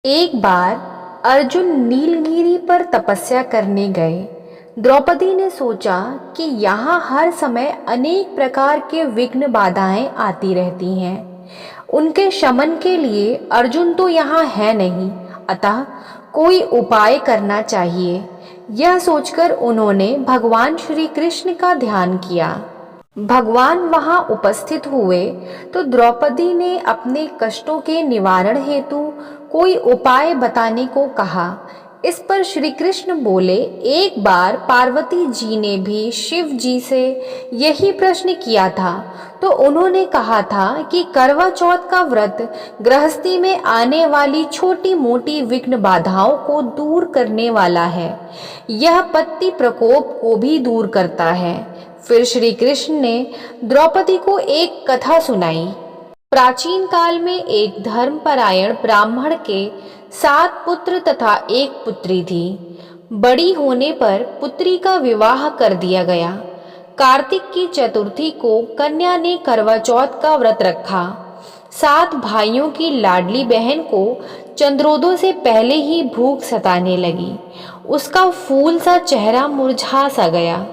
एक बार अर्जुन नीलगिरी पर तपस्या करने गए। द्रौपदी ने सोचा कि यहाँ हर समय अनेक प्रकार के विघ्न बाधाएं आती रहती हैं। उनके शमन के लिए अर्जुन तो यहाँ है नहीं, अतः कोई उपाय करना चाहिए। यह सोचकर उन्होंने भगवान श्री कृष्ण का ध्यान किया। भगवान वहां उपस्थित हुए तो द्रौपदी ने अपने कष्टों के निवारण हेतु कोई उपाय बताने को कहा। इस पर श्री कृष्ण बोले, एक बार पार्वती जी ने भी शिव जी से यही प्रश्न किया था, तो उन्होंने कहा था कि करवा चौथ का व्रत गृहस्थी में आने वाली छोटी मोटी विघ्न बाधाओं को दूर करने वाला है। यह पति प्रकोप को भी दूर करता है। फिर श्री कृष्ण ने द्रौपदी को एक कथा सुनाई। प्राचीन काल में एक धर्मपरायण ब्राह्मण के 7 पुत्र तथा एक पुत्री थी। बड़ी होने पर पुत्री का विवाह कर दिया गया। कार्तिक की चतुर्थी को कन्या ने करवा चौथ का व्रत रखा। 7 भाइयों की लाडली बहन को चंद्रोदय से पहले ही भूख सताने लगी। उसका फूल सा चेहरा मुरझा सा गया।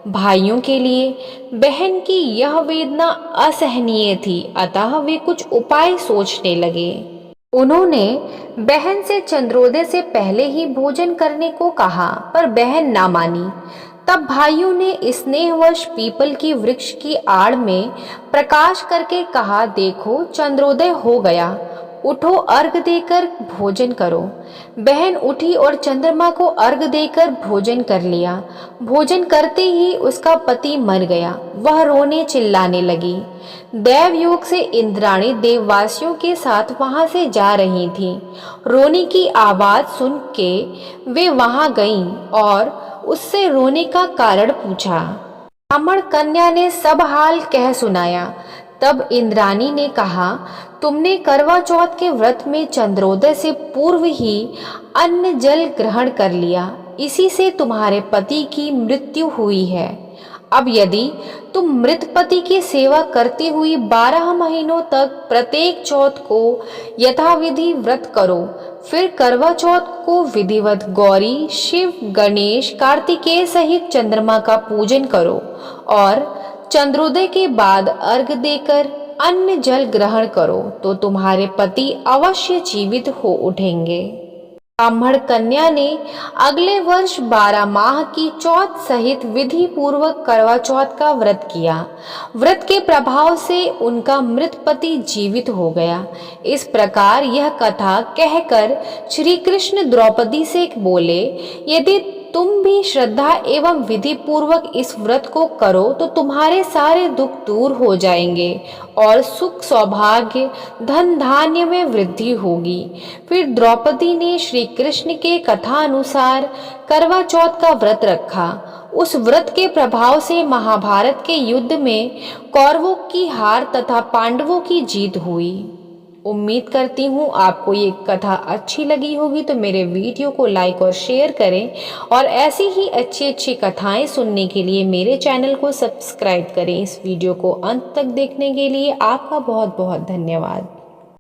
भाइयों के लिए बहन की यह वेदना असहनीय थी, अतः वे कुछ उपाय सोचने लगे। उन्होंने बहन से चंद्रोदय से पहले ही भोजन करने को कहा, पर बहन ना मानी। तब भाइयों ने स्नेहवश पीपल की वृक्ष की आड़ में प्रकाश करके कहा, देखो चंद्रोदय हो गया, उठो अर्घ देकर भोजन करो। बहन उठी और चंद्रमा को अर्घ देकर भोजन कर लिया। भोजन करते ही उसका पति मर गया। वह रोने चिल्लाने लगी। देवयोग से इंद्राणी देववासियों के साथ वहां से जा रही थी। रोने की आवाज सुन के वे वहां गईं और उससे रोने का कारण पूछा। ब्राह्मण कन्या ने सब हाल कह सुनाया। तब इंद्राणी ने कहा, तुमने करवा चौथ के व्रत में चंद्रोदय से पूर्व ही अन्न जल ग्रहण कर लिया, इसी से तुम्हारे पति की मृत्यु हुई है। अब यदि तुम मृत पति की सेवा करती हुई 12 महीनों तक प्रत्येक चौथ को यथाविधि व्रत करो, फिर करवा चौथ को विधिवत गौरी, शिव, गणेश, कार्तिकेय सहित चंद्रमा का पूजन करो और चंद्रोदय के बाद अर्घ देकर अन्न जल ग्रहण करो, तो तुम्हारे पति अवश्य जीवित हो उठेंगे। ब्राह्मण कन्या ने अगले वर्ष 12 माह की चौथ सहित विधि पूर्वक करवा चौथ का व्रत किया। व्रत के प्रभाव से उनका मृत पति जीवित हो गया। इस प्रकार यह कथा कहकर श्री कृष्ण द्रौपदी से बोले, यदि तुम भी श्रद्धा एवं विधि पूर्वक इस व्रत को करो तो तुम्हारे सारे दुख दूर हो जाएंगे और सुख, सौभाग्य, धन धान्य में वृद्धि होगी। फिर द्रौपदी ने श्री कृष्ण के कथा अनुसार करवा चौथ का व्रत रखा। उस व्रत के प्रभाव से महाभारत के युद्ध में कौरवों की हार तथा पांडवों की जीत हुई। उम्मीद करती हूँ आपको ये कथा अच्छी लगी होगी, तो मेरे वीडियो को लाइक और शेयर करें और ऐसी ही अच्छी अच्छी कथाएं सुनने के लिए मेरे चैनल को सब्सक्राइब करें। इस वीडियो को अंत तक देखने के लिए आपका बहुत बहुत धन्यवाद।